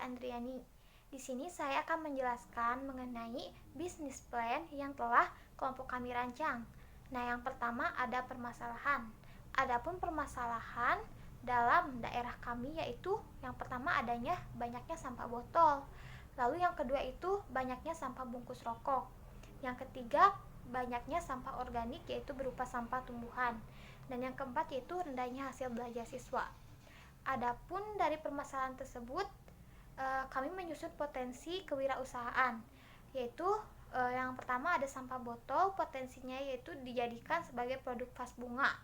Andriani. Di sini saya akan menjelaskan mengenai bisnis plan yang telah kelompok kami rancang. Nah, yang pertama ada permasalahan. Adapun permasalahan dalam daerah kami yaitu yang pertama adanya banyaknya sampah botol. Lalu yang kedua itu banyaknya sampah bungkus rokok. Yang ketiga banyaknya sampah organik yaitu berupa sampah tumbuhan. Dan yang keempat yaitu rendahnya hasil belajar siswa. Adapun dari permasalahan tersebut, kami menyusun potensi kewirausahaan, yaitu yang pertama ada sampah botol, potensinya yaitu dijadikan sebagai produk vas bunga.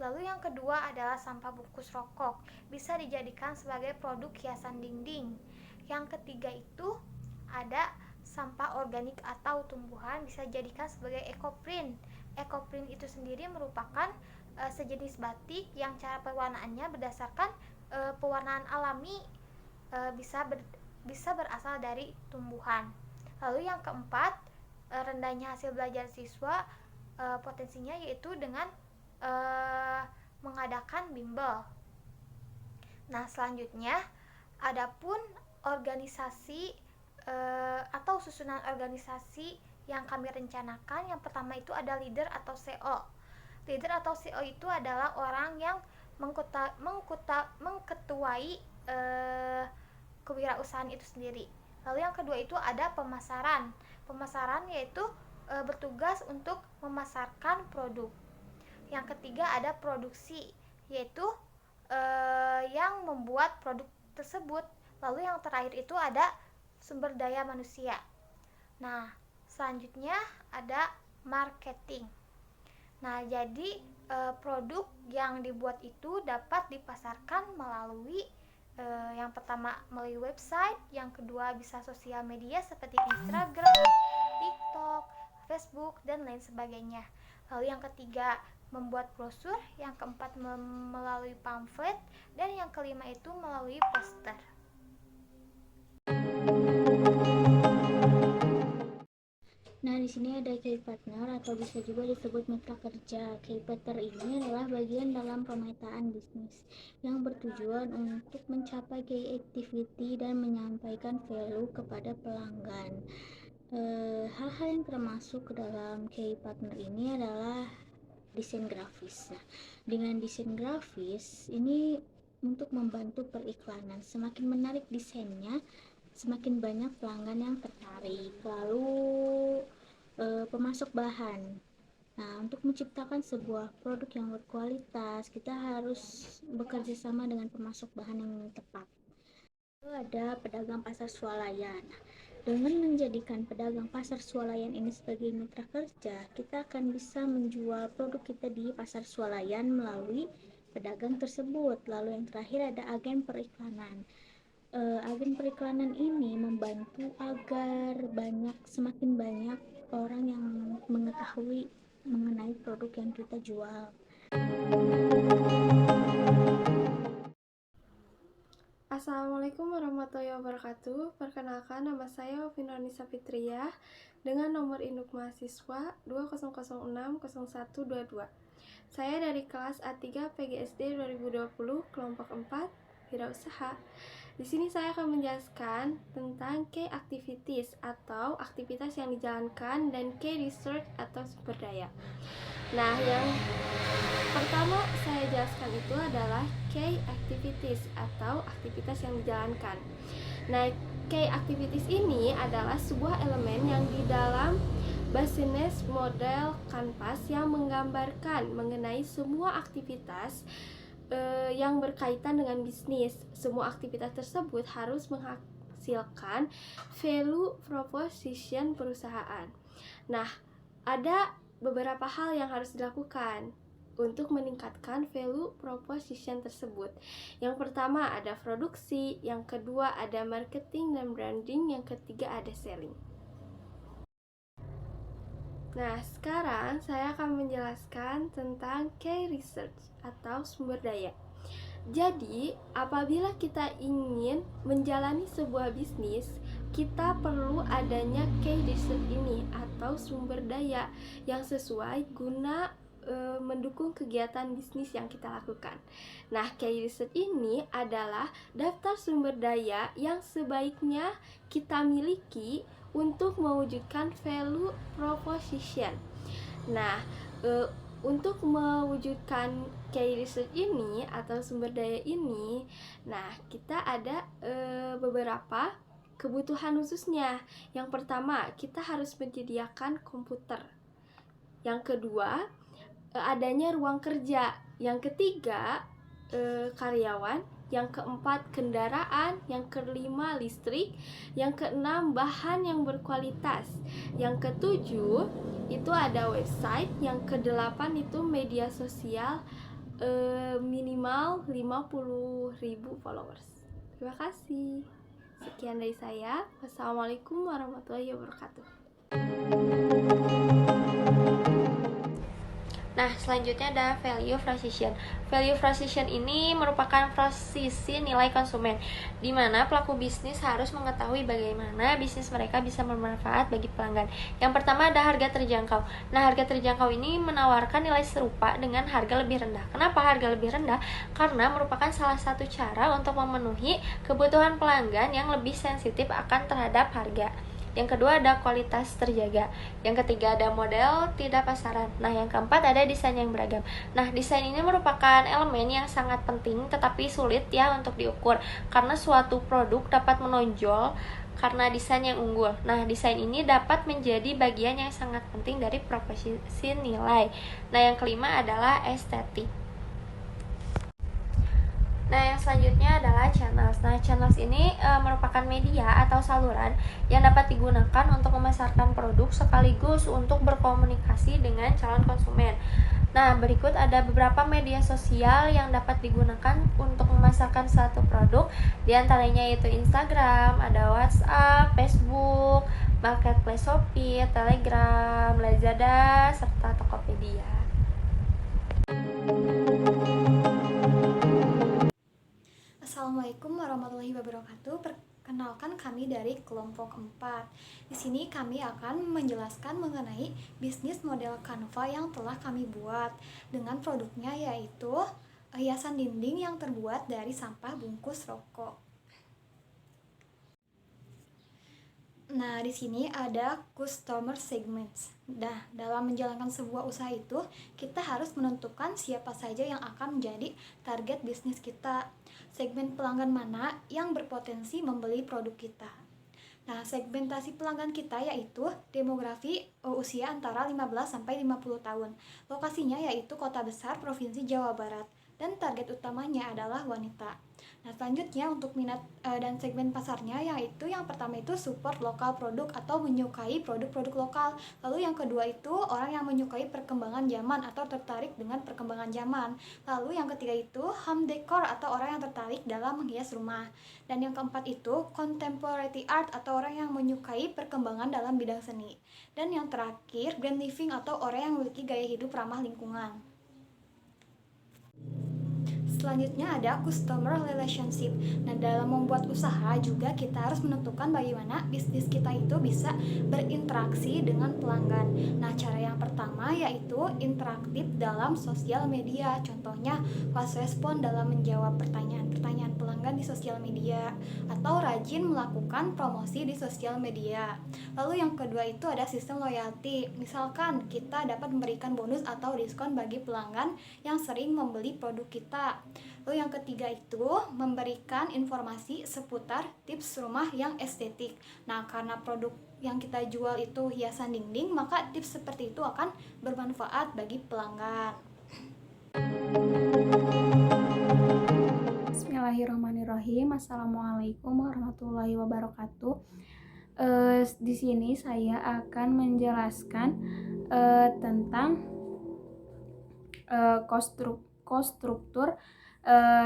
Lalu yang kedua adalah sampah bungkus rokok, bisa dijadikan sebagai produk hiasan dinding. Yang ketiga itu ada sampah organik atau tumbuhan, bisa dijadikan sebagai ekoprint. Ekoprint itu sendiri merupakan sejenis batik yang cara pewarnaannya berdasarkan pewarnaan alami, bisa berasal dari tumbuhan. Lalu yang keempat, rendahnya hasil belajar siswa, potensinya yaitu dengan mengadakan bimbel. Nah, selanjutnya adapun organisasi atau susunan organisasi yang kami rencanakan, yang pertama itu ada leader atau CEO. Leader atau CEO itu adalah orang yang mengketuai kewirausahaan itu sendiri. Lalu yang kedua itu ada pemasaran. Pemasaran yaitu bertugas untuk memasarkan produk. Yang ketiga ada produksi, yaitu yang membuat produk tersebut. Lalu yang terakhir itu ada sumber daya manusia. Nah, selanjutnya ada marketing. Nah, jadi produk yang dibuat itu dapat dipasarkan melalui yang pertama melalui website, yang kedua bisa sosial media seperti Instagram, TikTok, Facebook, dan lain sebagainya. Lalu yang ketiga membuat brosur, yang keempat melalui pamflet, dan yang kelima itu melalui poster. Nah, di sini ada key partner atau bisa juga disebut mitra kerja. Key partner ini adalah bagian dalam pemetaan bisnis yang bertujuan untuk mencapai key activity dan menyampaikan value kepada pelanggan. Hal-hal yang termasuk ke dalam key partner ini adalah desain grafis. Nah, dengan desain grafis ini untuk membantu periklanan. Semakin menarik desainnya, semakin banyak pelanggan yang tertarik. Lalu pemasok bahan. Nah, untuk menciptakan sebuah produk yang berkualitas, kita harus bekerja sama dengan pemasok bahan yang tepat. Lalu ada pedagang pasar swalayan. Dengan menjadikan pedagang pasar swalayan ini sebagai mitra kerja, kita akan bisa menjual produk kita di pasar swalayan melalui pedagang tersebut. Lalu yang terakhir ada agen periklanan. Agen periklanan ini membantu agar semakin banyak orang yang mengetahui mengenai produk yang kita jual. Assalamualaikum warahmatullahi wabarakatuh. Perkenalkan, nama saya Ovinonisa Fitria dengan nomor induk mahasiswa 20060122. Saya dari kelas A3 PGSD 2020 kelompok 4 wirausaha. Di sini saya akan menjelaskan tentang key activities atau aktivitas yang dijalankan dan key research atau sumber daya. Nah, yang pertama saya jelaskan itu adalah key activities atau aktivitas yang dijalankan. Nah, key activities ini adalah sebuah elemen yang di dalam business model kanvas yang menggambarkan mengenai semua aktivitas yang berkaitan dengan bisnis. Semua aktivitas tersebut harus menghasilkan value proposition perusahaan. Nah, ada beberapa hal yang harus dilakukan untuk meningkatkan value proposition tersebut. Yang pertama ada produksi, yang kedua ada marketing dan branding, yang ketiga ada selling. Nah, sekarang saya akan menjelaskan tentang key research atau sumber daya. Jadi, apabila kita ingin menjalani sebuah bisnis, kita perlu adanya key research ini atau sumber daya yang sesuai guna mendukung kegiatan bisnis yang kita lakukan. Nah, key research ini adalah daftar sumber daya yang sebaiknya kita miliki untuk mewujudkan value proposition. Nah, untuk mewujudkan key research ini atau sumber daya ini, nah kita ada beberapa kebutuhan khususnya. Yang pertama, kita harus menyediakan komputer. Yang kedua, adanya ruang kerja. Yang ketiga, karyawan. Yang keempat, kendaraan. Yang kelima, listrik. Yang keenam, bahan yang berkualitas. Yang ketujuh, itu ada website. Yang kedelapan itu media sosial, minimal 50.000 followers. Terima kasih. Sekian dari saya. Wassalamualaikum warahmatullahi wabarakatuh. Nah, selanjutnya ada value proposition. Value proposition ini merupakan posisi nilai konsumen, di mana pelaku bisnis harus mengetahui bagaimana bisnis mereka bisa bermanfaat bagi pelanggan. Yang pertama ada harga terjangkau. Nah, harga terjangkau ini menawarkan nilai serupa dengan harga lebih rendah. Kenapa harga lebih rendah? Karena merupakan salah satu cara untuk memenuhi kebutuhan pelanggan yang lebih sensitif akan terhadap harga. Yang kedua ada kualitas terjaga. Yang ketiga ada model tidak pasaran. Nah, yang keempat ada desain yang beragam. Nah, desain ini merupakan elemen yang sangat penting tetapi sulit ya untuk diukur, karena suatu produk dapat menonjol karena desain yang unggul. Nah, desain ini dapat menjadi bagian yang sangat penting dari proposisi nilai. Nah, yang kelima adalah estetik. Nah, yang selanjutnya adalah channels. Nah, channels ini merupakan media atau saluran yang dapat digunakan untuk memasarkan produk sekaligus untuk berkomunikasi dengan calon konsumen. Nah, berikut ada beberapa media sosial yang dapat digunakan untuk memasarkan suatu produk. Di antaranya yaitu Instagram, ada WhatsApp, Facebook, Marketplace Shopee, Telegram, Lazada, serta Tokopedia. Assalamualaikum warahmatullahi wabarakatuh. Perkenalkan, kami dari kelompok 4. Di sini kami akan menjelaskan mengenai bisnis model Canva yang telah kami buat dengan produknya, yaitu hiasan dinding yang terbuat dari sampah bungkus rokok. Nah, di sini ada customer segments. Nah, dalam menjalankan sebuah usaha itu, kita harus menentukan siapa saja yang akan menjadi target bisnis kita. Segmen pelanggan mana yang berpotensi membeli produk kita. Nah, segmentasi pelanggan kita yaitu demografi usia antara 15 sampai 50 tahun. Lokasinya yaitu kota besar Provinsi Jawa Barat. Dan target utamanya adalah wanita. Nah, selanjutnya untuk minat dan segmen pasarnya yaitu yang pertama itu support lokal produk atau menyukai produk-produk lokal. Lalu yang kedua itu orang yang menyukai perkembangan zaman atau tertarik dengan perkembangan zaman. Lalu yang ketiga itu home decor atau orang yang tertarik dalam menghias rumah. Dan yang keempat itu contemporary art atau orang yang menyukai perkembangan dalam bidang seni. Dan yang terakhir green living atau orang yang memiliki gaya hidup ramah lingkungan. Selanjutnya ada customer relationship. Nah, dalam membuat usaha juga kita harus menentukan bagaimana bisnis kita itu bisa berinteraksi dengan pelanggan. Nah, cara yang pertama yaitu interaktif dalam sosial media. Contohnya fast respon dalam menjawab pertanyaan-pertanyaan pelanggan di sosial media, atau rajin melakukan promosi di sosial media. Lalu yang kedua itu ada sistem loyalty. Misalkan kita dapat memberikan bonus atau diskon bagi pelanggan yang sering membeli produk kita. Lalu yang ketiga itu memberikan informasi seputar tips rumah yang estetik. Nah, karena produk yang kita jual itu hiasan dinding, maka tips seperti itu akan bermanfaat bagi pelanggan. Bismillahirrahmanirrahim. Assalamualaikum warahmatullahi wabarakatuh. Di sini saya akan menjelaskan tentang cost struktur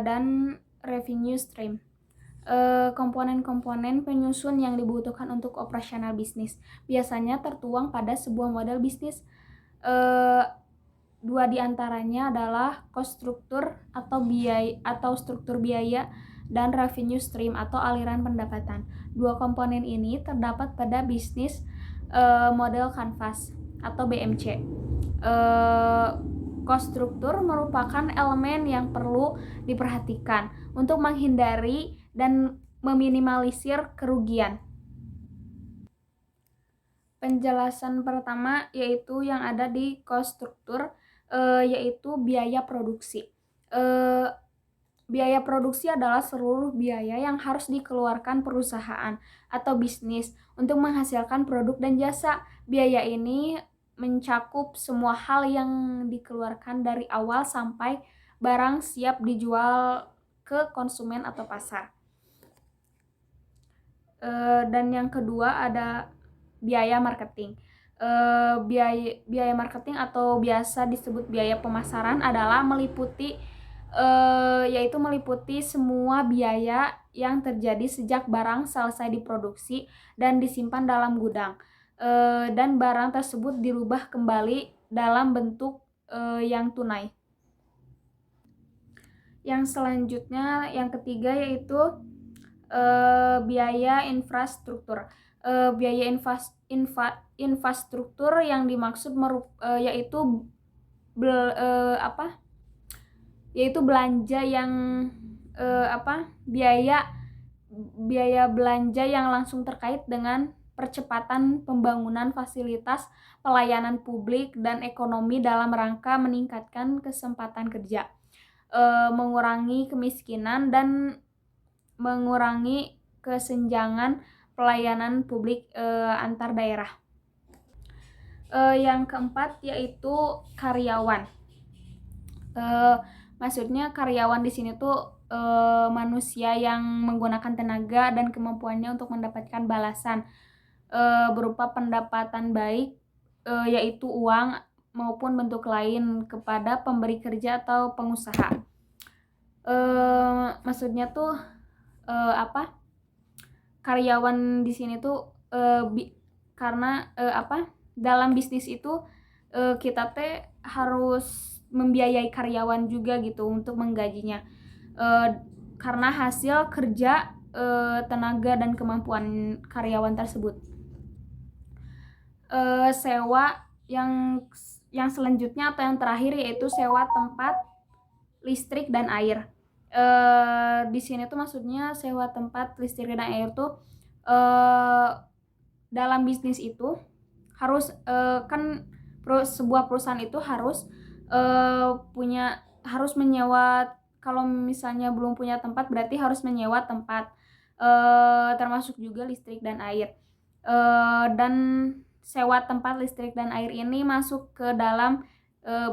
dan revenue stream. Komponen-komponen penyusun yang dibutuhkan untuk operasional bisnis biasanya tertuang pada sebuah model bisnis. Dua diantaranya adalah cost struktur atau biaya atau struktur biaya dan revenue stream atau aliran pendapatan. Dua komponen ini terdapat pada bisnis model Canvas atau BMC. Cost struktur merupakan elemen yang perlu diperhatikan untuk menghindari dan meminimalisir kerugian. Penjelasan pertama yaitu yang ada di cost struktur, yaitu biaya produksi. Biaya produksi adalah seluruh biaya yang harus dikeluarkan perusahaan atau bisnis untuk menghasilkan produk dan jasa. Biaya ini mencakup semua hal yang dikeluarkan dari awal sampai barang siap dijual ke konsumen atau pasar. Dan yang kedua ada biaya marketing. Biaya marketing atau biasa disebut biaya pemasaran adalah meliputi semua biaya yang terjadi sejak barang selesai diproduksi dan disimpan dalam gudang, dan barang tersebut dirubah kembali dalam bentuk yang tunai. Yang selanjutnya, yang ketiga yaitu biaya infrastruktur. Biaya infrastruktur yang dimaksud yaitu belanja yang biaya belanja yang langsung terkait dengan percepatan pembangunan fasilitas pelayanan publik dan ekonomi dalam rangka meningkatkan kesempatan kerja, mengurangi kemiskinan dan mengurangi kesenjangan pelayanan publik antar daerah. Yang keempat yaitu karyawan. Maksudnya karyawan di sini tuh manusia yang menggunakan tenaga dan kemampuannya untuk mendapatkan balasan berupa pendapatan baik, yaitu uang maupun bentuk lain kepada pemberi kerja atau pengusaha. Maksudnya tuh karyawan di sini tuh karena dalam bisnis itu kita teh harus membiayai karyawan juga gitu untuk menggajinya, karena hasil kerja tenaga dan kemampuan karyawan tersebut. Sewa yang selanjutnya atau yang terakhir yaitu sewa tempat, listrik dan air. Di sini tuh maksudnya sewa tempat, listrik dan air tuh dalam bisnis itu harus sebuah perusahaan itu harus menyewa. Kalau misalnya belum punya tempat berarti harus menyewa tempat, termasuk juga listrik dan air. Dan sewa tempat, listrik dan air ini masuk ke dalam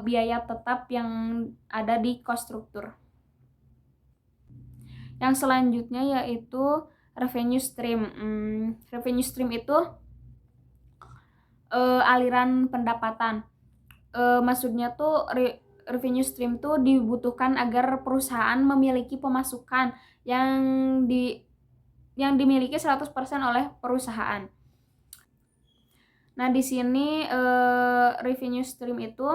biaya tetap yang ada di cost struktur. Yang selanjutnya yaitu revenue stream. Revenue stream itu aliran pendapatan. Maksudnya tuh revenue stream tuh dibutuhkan agar perusahaan memiliki pemasukan yang dimiliki 100% oleh perusahaan. Nah, di sini revenue stream itu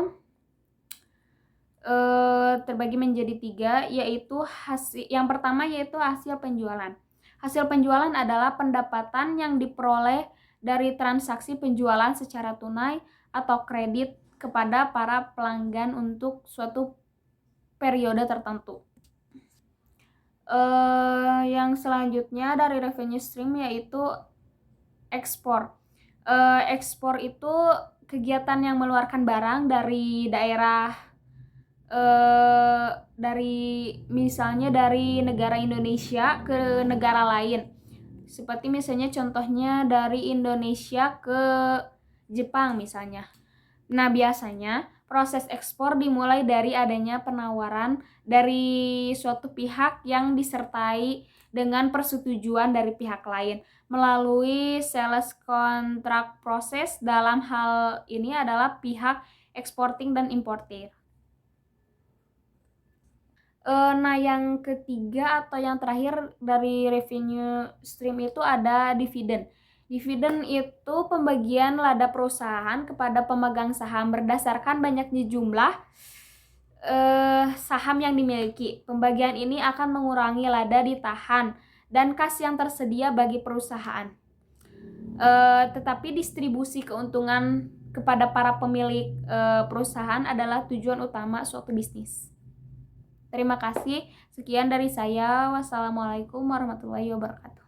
terbagi menjadi 3, yaitu yang pertama yaitu hasil penjualan. Hasil penjualan adalah pendapatan yang diperoleh dari transaksi penjualan secara tunai atau kredit kepada para pelanggan untuk suatu periode tertentu. Yang selanjutnya dari revenue stream yaitu ekspor. Ekspor itu kegiatan yang mengeluarkan barang dari daerah, misalnya dari negara Indonesia ke negara lain. Seperti misalnya contohnya dari Indonesia ke Jepang misalnya. Nah, biasanya proses ekspor dimulai dari adanya penawaran dari suatu pihak yang disertai dengan persetujuan dari pihak lain melalui sales contract process. Dalam hal ini adalah pihak exporting dan importer. Nah, yang ketiga atau yang terakhir dari revenue stream itu ada dividen. Dividen itu pembagian laba perusahaan kepada pemegang saham berdasarkan banyaknya jumlah saham yang dimiliki. Pembagian ini akan mengurangi laba ditahan dan kas yang tersedia bagi perusahaan. Tetapi distribusi keuntungan kepada para pemilik perusahaan adalah tujuan utama suatu bisnis. Terima kasih. Sekian dari saya. Wassalamualaikum warahmatullahi wabarakatuh.